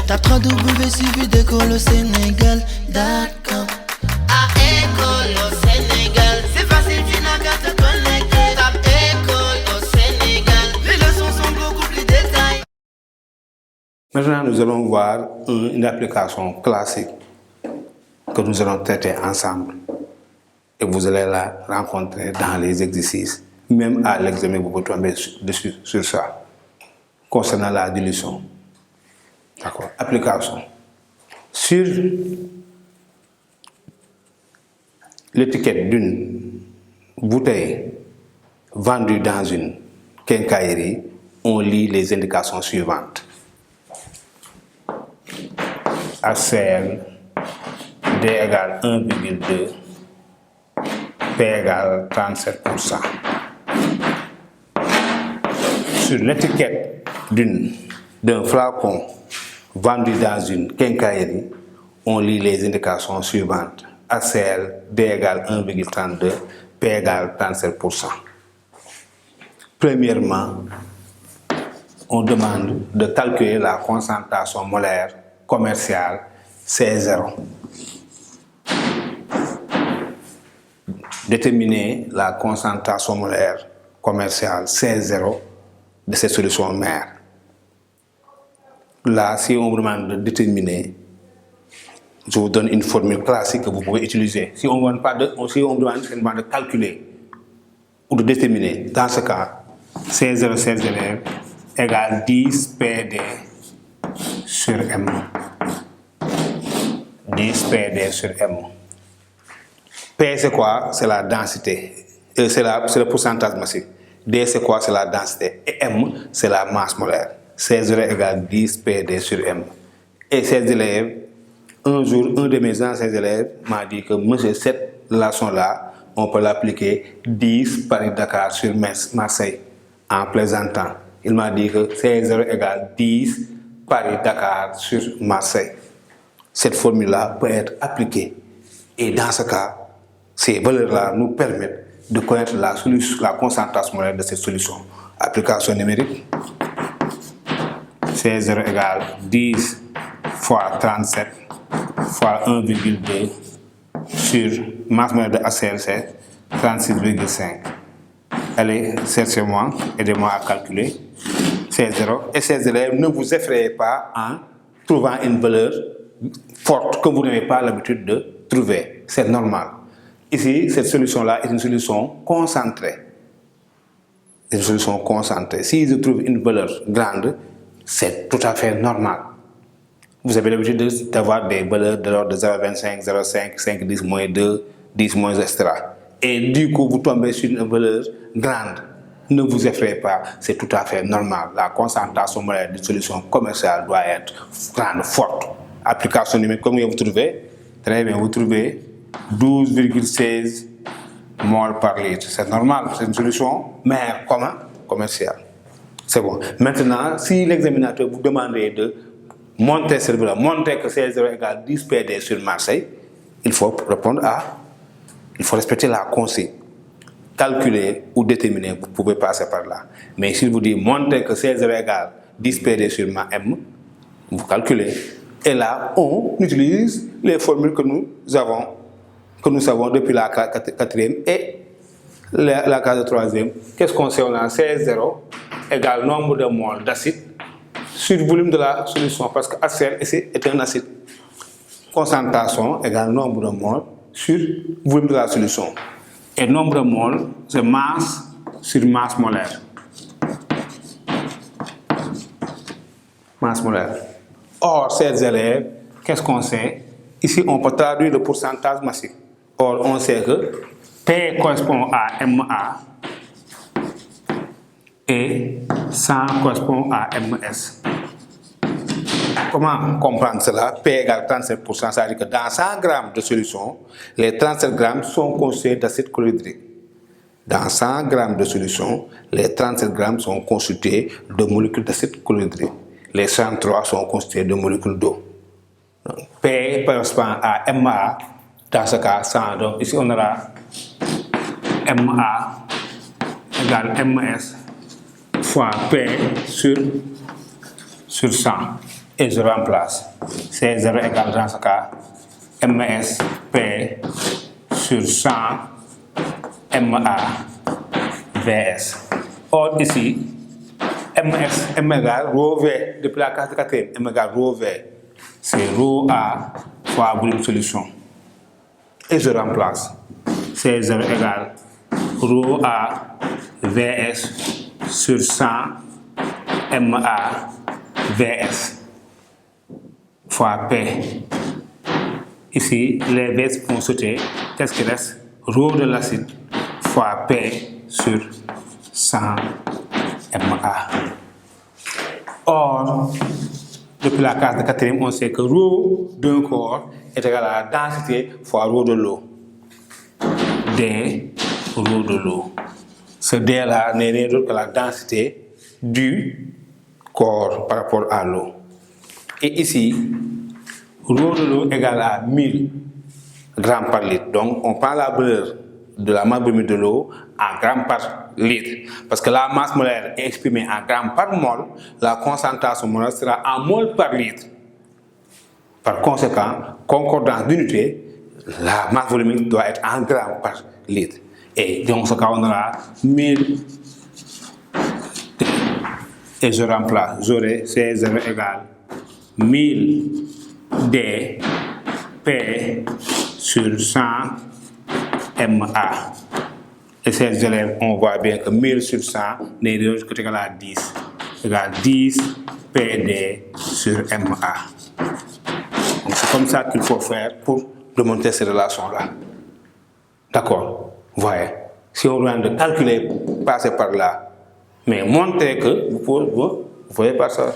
Tape www.suividécole-au-sénégal.com. À École au Sénégal, c'est facile, tu n'as qu'à te connecter. Tape École au Sénégal, les leçons sont beaucoup plus détaillées. Maintenant, nous allons voir une application classique que nous allons traiter ensemble. Et vous allez la rencontrer dans les exercices. Même à l'examen, vous pouvez tomber dessus sur ça. Concernant la dilution. D'accord. Application. Sur l'étiquette d'une bouteille vendue dans une quincaillerie, on lit les indications suivantes. HCl, D égale 1,2, P égale 37%. Sur l'étiquette d'un flacon vendu dans une quincaillerie, on lit les indications suivantes. HCl, D égale 1,32, P égale 37%. Premièrement, on demande de calculer la concentration molaire commerciale C0. Déterminer la concentration molaire commerciale C0 de cette solution mère. Là, si on vous demande de déterminer, je vous donne une formule classique que vous pouvez utiliser. Si on vous demande de calculer ou de déterminer, dans ce cas, C0 C0 égale 10 PD sur M. 10 PD sur M. P c'est quoi? C'est la densité. C'est le pourcentage massif. D c'est quoi? C'est la densité. Et M c'est la masse molaire. C0 égale 10 PD sur M. Et ces élèves, un jour, un de mes anciens élèves m'a dit que monsieur, cette relation-là, on peut l'appliquer 10 Paris-Dakar sur Marseille, en plaisantant. Il m'a dit que C0 égale 10 Paris-Dakar sur Marseille. Cette formule-là peut être appliquée. Et dans ce cas, ces valeurs-là nous permettent de connaître la concentration molaire de cette solution. Application numérique. C0 égale 10 fois 37 fois 1,2 sur masse molaire de HCl, c'est 36,5. Allez, cherchez-moi, aidez-moi à calculer. C0. Et ces élèves, ne vous effrayez pas en trouvant une valeur forte que vous n'avez pas l'habitude de trouver. C'est normal. Ici, cette solution-là est une solution concentrée. Une solution concentrée. Si je trouve une valeur grande, c'est tout à fait normal. Vous avez l'habitude d'avoir des valeurs de l'ordre de 0,25, 0,5, 5, 10, moins 2, 10, moins, etc. Et du coup, vous tombez sur une valeur grande. Ne vous effrayez pas, c'est tout à fait normal. La concentration molaire d'une solution commerciale doit être grande, forte. Application numérique, combien vous trouvez? Très bien, vous trouvez 12,16 mol par litre. C'est normal, c'est une solution mère commerciale. C'est bon. Maintenant, si l'examinateur vous demande de montrer cette valeur, montrer que C0 égale 10 PD sur Marseille, il faut répondre il faut respecter la consigne. Calculer ou déterminer, vous pouvez passer par là. Mais s'il vous dit montrer que C0 égale 10 PD sur M, vous calculez. Et là, on utilise les formules que nous savons depuis la quatrième et la case de troisième. Qu'est-ce qu'on sait? On a C0 égale nombre de moles d'acide sur le volume de la solution, parce que HCl est un acide. Concentration égale nombre de moles sur le volume de la solution. Et nombre de moles, c'est masse sur masse molaire. Masse molaire. Or, ces élèves, qu'est-ce qu'on sait? Ici, on peut traduire le pourcentage massif. Or, on sait que P correspond à MA et 100 correspond à MS. Comment comprendre cela? P égale 37%, ça veut dire que dans 100 grammes de solution, les 37 grammes sont constitués d'acide chlorhydrique. Dans 100 grammes de solution, les 37 grammes sont constitués de molécules d'acide chlorhydrique. Les 103 sont constitués de molécules d'eau. P correspond à MA, dans ce cas 100. Donc ici on aura MA égale MS fois P sur 100. et je remplace. C0 égale dans ce cas MS P sur 100 MA VS. Or ici, M égale rho V depuis la case de quatrième, M égale rho V. C'est rho A fois volume solution. Et je remplace. C0 égale rho A VS sur 100 MA VS fois P. Ici, les VS vont sauter. Qu'est-ce qui reste? Rho de l'acide fois P sur 100 MA. Or, depuis la case de quatrième, on sait que rho d'un corps est égal à la densité fois rho de l'eau. D, rho de l'eau. Ce D-là n'est rien d'autre que la densité du corps par rapport à l'eau. Et ici, rho de l'eau égale à 1000 grammes par litre. Donc, on prend la valeur de la masse volumique de l'eau en grammes par litre. Parce que la masse molaire est exprimée en grammes par mol, la concentration molaire sera en mol par litre. Par conséquent, concordance d'unité, la masse volumique doit être en grammes par litre. Et dans ce cas, on aura 1000. Et je remplace. J'aurai C0 égale 1000 D P sur 100 MA. Et ces élèves, on voit bien que 1000 sur 100 n'est rien d'autre que égal à 10. Égale 10 PD sur MA. Donc c'est comme ça qu'il faut faire pour démontrer ces relations-là. D'accord? Vous voyez? Si on vient de calculer, passer par là, mais montrer que vous voyez par ça.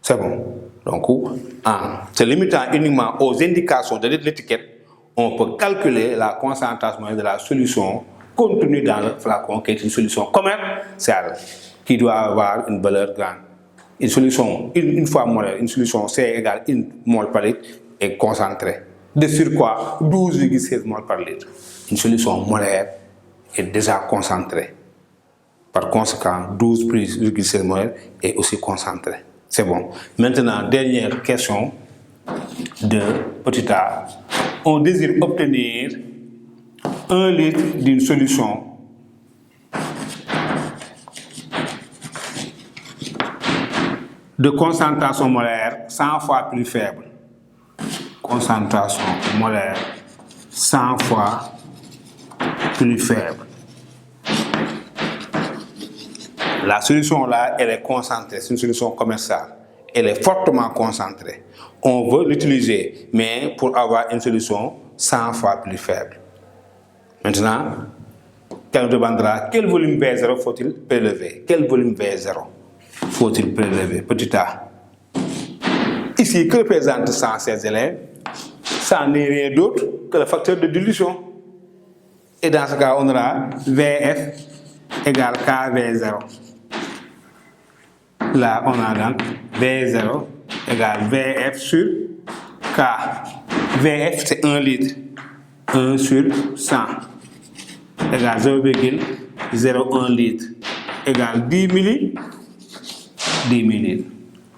C'est bon. Donc, en se limitant uniquement aux indications de l'étiquette, on peut calculer la concentration de la solution contenue dans le flacon, qui est une solution commerciale, qui doit avoir une valeur grande. Une solution, une fois molaire, une solution C égale 1 mol par litre est concentrée. De surcroît, 12,16 mol par litre. Une solution molaire est déjà concentrée. Par conséquent, 12,16 mol est aussi concentrée. C'est bon. Maintenant, dernière question de petit a. On désire obtenir 1 litre d'une solution de concentration molaire 100 fois plus faible. Concentration molaire 100 fois plus faible. La solution là, elle est concentrée, c'est une solution commerciale. Elle est fortement concentrée. On veut l'utiliser, mais pour avoir une solution 100 fois plus faible. Maintenant, on nous demandera quel volume V0 faut-il prélever? Quel volume V0 faut-il prélever? Petit a. Ici, que représente 100 ces élèves? Ça n'est rien d'autre que le facteur de dilution. Et dans ce cas, on aura VF égale KV0. Là, on a donc V0 égale VF sur K. VF, c'est 1 litre. 1 sur 100 égale 0,01 litre égale 10 millilitres.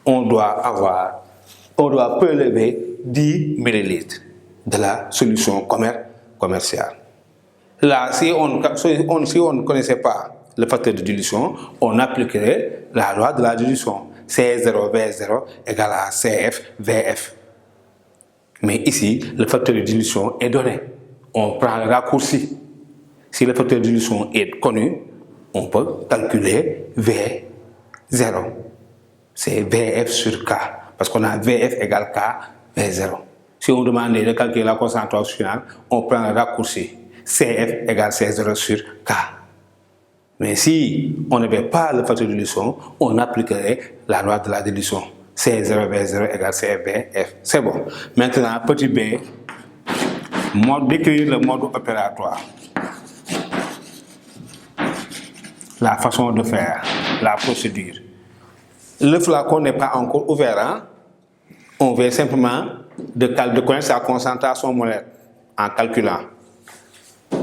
On doit prélever 10 millilitres de la solution commerciale. Là, si on ne connaissait pas le facteur de dilution, on appliquerait la loi de la dilution. C0V0 égale à CF VF. Mais ici, le facteur de dilution est donné. On prend le raccourci. Si le facteur de dilution est connu, on peut calculer V0. C'est VF sur K. Parce qu'on a VF égale K, V0. Si on demande de calculer la concentration finale, on prend le raccourci. CF égale C0 sur K. Mais si on n'avait pas le facteur de dilution, on appliquerait la loi de la dilution. C0V0 égale CFVF. C'est bon. Maintenant, petit b, décrire le mode opératoire. La façon de faire, la procédure. Le flacon n'est pas encore ouvert. Hein? On vient simplement de connaître sa concentration molaire en calculant.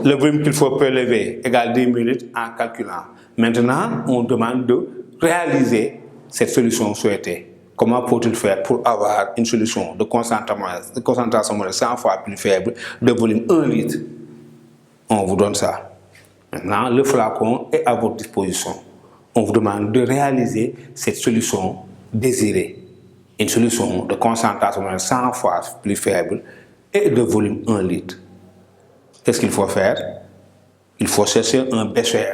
Le volume qu'il faut prélever égale 10 millilitres en calculant. Maintenant, on demande de réaliser cette solution souhaitée. Comment faut-il faire pour avoir une solution de concentration moléculaire 100 fois plus faible de volume 1 litre? On vous donne ça. Maintenant, le flacon est à votre disposition. On vous demande de réaliser cette solution désirée. Une solution de concentration moléculaire 100 fois plus faible et de volume 1 litre. Qu'est-ce qu'il faut faire? Il faut chercher un bécher.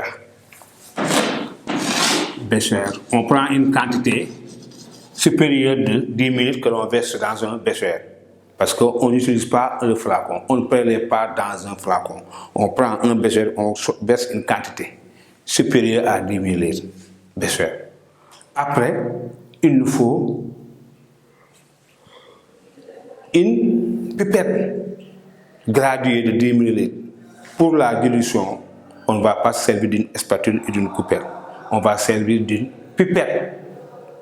On prend une quantité supérieure de 10 ml que l'on verse dans un bécher. Parce qu'on n'utilise pas le flacon, on ne prélève pas dans un flacon. On prend un bécher, on verse une quantité supérieure à 10 ml. Bécher. Après, il nous faut une pipette graduée de 10 ml. Pour la dilution, on ne va pas se servir d'une spatule et d'une coupelle. On va servir d'une pipette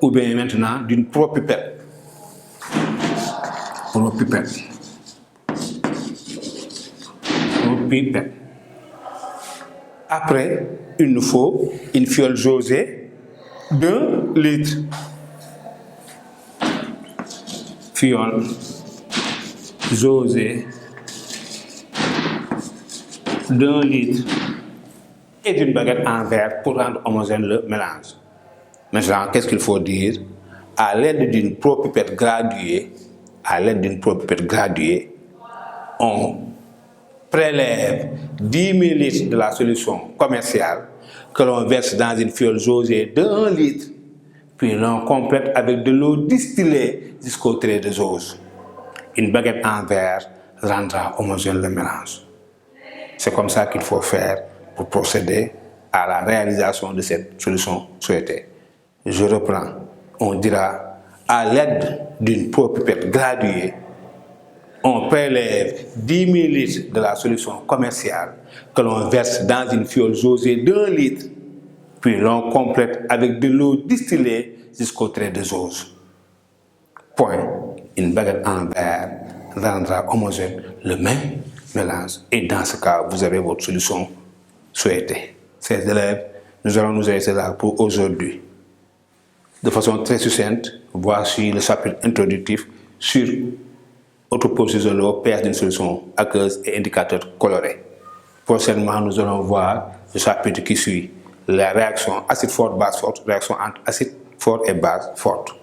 ou bien maintenant d'une propipette. Propipette. Après, il nous faut une fiole José d'1 litre. Fiole José d'1 litre et d'une baguette en verre pour rendre homogène le mélange. Maintenant, qu'est-ce qu'il faut dire? À l'aide d'une propipette graduée, on prélève 10 ml de la solution commerciale que l'on verse dans une fiole José de 1 litre, puis l'on complète avec de l'eau distillée jusqu'au trait de jauge. Une baguette en verre rendra homogène le mélange. C'est comme ça qu'il faut faire pour procéder à la réalisation de cette solution souhaitée. Je reprends. On dira, à l'aide d'une propipette graduée, on prélève 10 ml de la solution commerciale que l'on verse dans une fiole José d'1 litre, puis l'on complète avec de l'eau distillée jusqu'au trait de jauge. Point. Une baguette en verre rendra homogène le même mélange. Et dans ce cas, vous avez votre solution souhaitée. Chers élèves, nous allons nous arrêter là pour aujourd'hui. De façon très succincte, voici le chapitre introductif sur autoprocessus de pH d'une solution aqueuse et indicateur coloré. Prochainement, nous allons voir le chapitre qui suit, la réaction acide fort, base forte, réaction entre acide fort et base forte.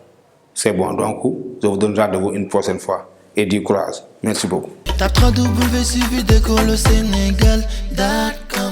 C'est bon, donc je vous donne rendez-vous une prochaine fois et du courage. Merci beaucoup. Tape www.suividecolosénégal.com